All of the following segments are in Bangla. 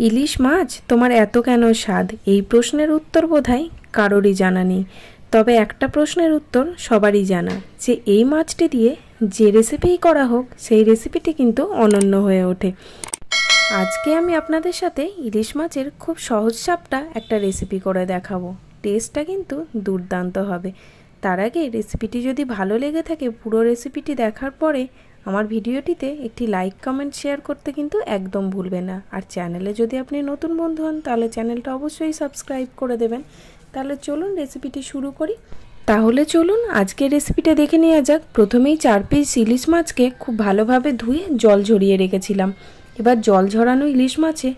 ইলিশ মাছ তোমার এত কেন স্বাদ? এই প্রশ্নের উত্তর বোধহয় কারোরই জানা নেই। তবে একটা প্রশ্নের উত্তর সবারই জানা, যে এই মাছটি দিয়ে যে রেসিপিই করা হোক সেই রেসিপিটি কিন্তু অনন্য হয়ে ওঠে। আজকে আমি আপনাদের সাথে ইলিশ মাছের খুব সহজ সাপটা একটা রেসিপি করে দেখাবো। টেস্টটা কিন্তু দুর্দান্ত হবে। তার আগে রেসিপিটি যদি ভালো লেগে থাকে, পুরো রেসিপিটি দেখার পরে আমার ভিডিওটিতে একটি লাইক কমেন্ট শেয়ার করতে কিন্তু একদম ভুলবেন না। আর চ্যানেলে যদি আপনি নতুন বন্ধু হন তাহলে চ্যানেলটা অবশ্যই সাবস্ক্রাইব করে দেবেন। তাহলে চলুন রেসিপিটি শুরু করি। তাহলে চলুন আজকের রেসিপিটা দেখে নেওয়া যাক। প্রথমেই 4 পিস ইলিশ মাছকে খুব ভালোভাবে ধুয়ে জল ঝরিয়ে রেখেছিলাম। এবার জল ঝরানো ইলিশ মাছে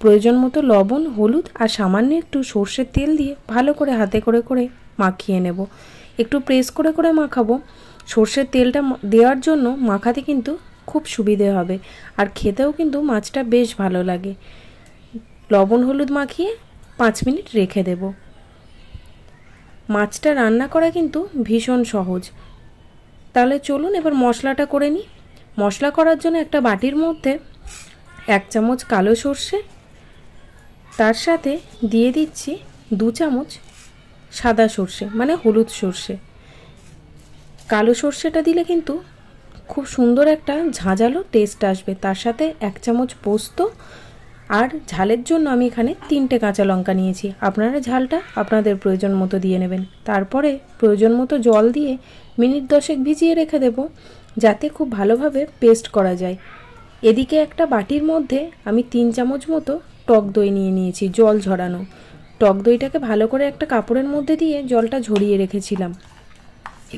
প্রয়োজন মতো লবণ, হলুদ আর সামান্য একটু সর্ষের তেল দিয়ে ভালো করে হাতে করে করে মাখিয়ে নেব। একটু প্রেস করে করে মাখাবো। সর্ষের তেলটা দেওয়ার জন্য মাখাতে কিন্তু খুব সুবিধে হবে, আর খেতেও কিন্তু মাছটা বেশ ভালো লাগে। লবণ হলুদ মাখিয়ে 5 মিনিট রেখে দেব। মাছটা রান্না করা কিন্তু ভীষণ সহজ। তাহলে চলুন এবার মশলাটা করে নিই। মশলা করার জন্য একটা বাটির মধ্যে 1 চামচ কালো সর্ষে, তার সাথে দিয়ে দিচ্ছি 2 চামচ সাদা সর্ষে মানে হলুদ সর্ষে। কালো সর্ষেটা দিলে কিন্তু খুব সুন্দর একটা ঝাঁঝালো টেস্ট আসবে। তার সাথে 1 চামচ পোস্ত, আর ঝালের জন্য আমি এখানে 3টে কাঁচা লঙ্কা নিয়েছি। আপনারা ঝালটা আপনাদের প্রয়োজন মতো দিয়ে নেবেন। তারপরে প্রয়োজন মতো জল দিয়ে মিনিট 10 ভিজিয়ে রেখে দেব, যাতে খুব ভালোভাবে পেস্ট করা যায়। এদিকে একটা বাটির মধ্যে আমি 3 চামচ মতো টক দই নিয়ে নিয়েছি, জল ঝরানো। টক দইটাকে ভালো করে একটা কাপড়ের মধ্যে দিয়ে জলটা ঝরিয়ে রেখেছিলাম।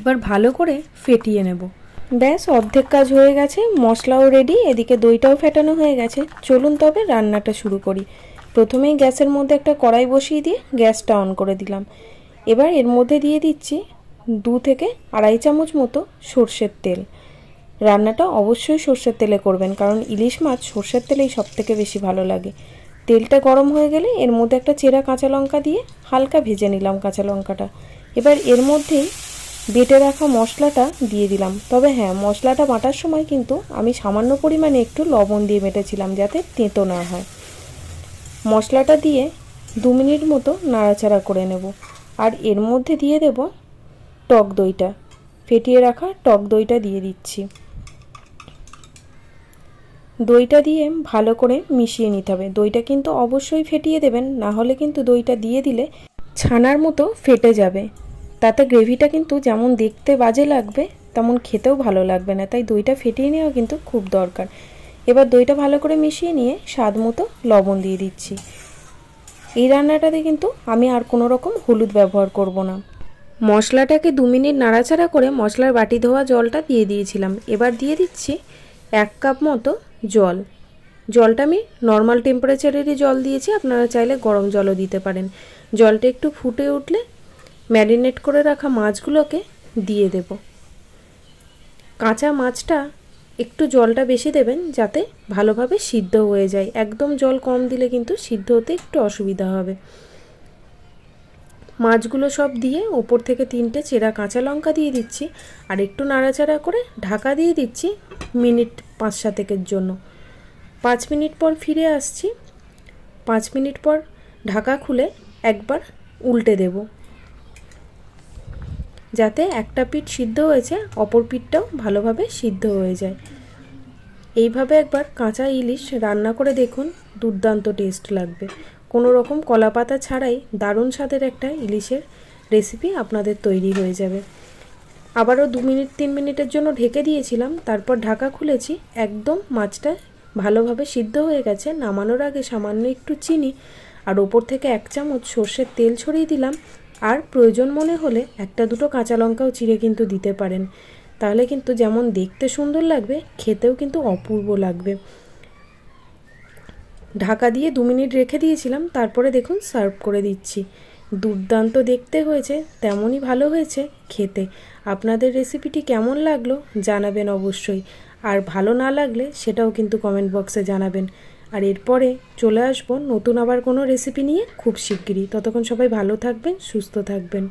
এবার ভালো করে ফেটিয়ে নেব। ব্যাস, অর্ধেক কাজ হয়ে গেছে। মশলাও রেডি, এদিকে দইটাও ফেটানো হয়ে গেছে। চলুন তবে রান্নাটা শুরু করি। প্রথমেই গ্যাসের মধ্যে একটা কড়াই বসিয়ে দিয়ে গ্যাসটা অন করে দিলাম। এবার এর মধ্যে দিয়ে দিচ্ছি 2 থেকে আড়াই চামচ মতো সর্ষের তেল। রান্নাটা অবশ্যই সর্ষের তেলে করবেন, কারণ ইলিশ মাছ সর্ষের তেলেই সবথেকে বেশি ভালো লাগে। তেলটা গরম হয়ে গেলে এর মধ্যে একটা চেরা কাঁচা লঙ্কা দিয়ে হালকা ভেজে নিলাম কাঁচা লঙ্কাটা। এবার এর মধ্যেই বেটে রাখা মশলাটা দিয়ে দিলাম। তবে হ্যাঁ, মশলাটা বাটার সময় কিন্তু আমি সামান্য পরিমাণে একটু লবণ দিয়ে বেটেছিলাম, যাতে তেঁতো না হয়। মশলাটা দিয়ে 2 মিনিট মতো নাড়াচাড়া করে নেব। আর এর মধ্যে দিয়ে দেব টক দইটা, ফেটিয়ে রাখা টক দইটা দিয়ে দিচ্ছি। দইটা দিয়ে ভালো করে মিশিয়ে নিতে হবে। দইটা কিন্তু অবশ্যই ফেটিয়ে দেবেন, না হলে কিন্তু দইটা দিয়ে দিলে ছানার মতো ফেটে যাবে। তাতে গ্রেভিটা কিন্তু যেমন দেখতে বাজে লাগবে, তেমন খেতেও ভালো লাগবে না। তাই দইটা ফেটিয়ে নেওয়া কিন্তু খুব দরকার। এবার দইটা ভালো করে মিশিয়ে নিয়ে স্বাদ মতো লবণ দিয়ে দিচ্ছি। এই রান্নাটাতে কিন্তু আমি আর কোনো রকম হলুদ ব্যবহার করব না। মশলাটাকে 2 মিনিট নাড়াচাড়া করে মশলার বাটি ধোয়া জলটা দিয়ে দিয়েছিলাম। এবার দিয়ে দিচ্ছি 1 কাপ মতো জল। জলটা আমি নর্মাল টেম্পারেচারেরই জল দিয়েছি, আপনারা চাইলে গরম জলও দিতে পারেন। জলটা একটু ফুটে উঠলে ম্যারিনেট করে রাখা মাছগুলোকে দিয়ে দেব। কাঁচা মাছটা একটু জলটা বেশি দেবেন, যাতে ভালোভাবে সিদ্ধ হয়ে যায়। একদম জল কম দিলে কিন্তু সিদ্ধ হতে একটু অসুবিধা হবে। মাছগুলো সব দিয়ে ওপর থেকে 3টে চেরা কাঁচা লঙ্কা দিয়ে দিচ্ছি, আর একটু নাড়াচাড়া করে ঢাকা দিয়ে দিচ্ছি মিনিট 5-7 জন্য। 5 মিনিট পর ফিরে আসছি। 5 মিনিট পর ঢাকা খুলে একবার উল্টে দেব, যাতে একটা পিঠ সিদ্ধ হয়েছে অপর পিঠটাও ভালোভাবে সিদ্ধ হয়ে যায়। এইভাবে একবার কাঁচা ইলিশ রান্না করে দেখুন, দুর্দান্ত টেস্ট লাগবে। কোনো রকম কলা পাতা ছাড়াই দারুণ স্বাদের একটা ইলিশের রেসিপি আপনাদের তৈরি হয়ে যাবে। আবারও 2 মিনিট 3 মিনিটের জন্য ঢেকে দিয়েছিলাম, তারপর ঢাকা খুলেছি। একদম মাছটা ভালোভাবে সিদ্ধ হয়ে গেছে। নামানোর আগে সামান্য একটু চিনি আর ওপর থেকে 1 চামচ সর্ষের তেল ছড়িয়ে দিলাম। আর প্রয়োজন মনে হলে 1-2 কাঁচা লঙ্কাও চিড়ে কিন্তু দিতে পারেন। তাহলে কিন্তু যেমন দেখতে সুন্দর লাগবে, খেতেও কিন্তু অপূর্ব লাগবে। ঢাকা দিয়ে 2 মিনিট রেখে দিয়েছিলাম, তারপরে দেখুন সার্ভ করে দিচ্ছি। দুর্দান্ত দেখতে হয়েছে, তেমনই ভালো হয়েছে খেতে। আপনাদের রেসিপিটি কেমন লাগলো জানাবেন অবশ্যই, আর ভালো না লাগলে সেটাও কিন্তু কমেন্ট বক্সে জানাবেন। আর এরপরে চলে আসবো নতুন আবার কোনো রেসিপি নিয়ে খুব শিগগিরই। ততক্ষণ সবাই ভালো থাকবেন, সুস্থ থাকবেন।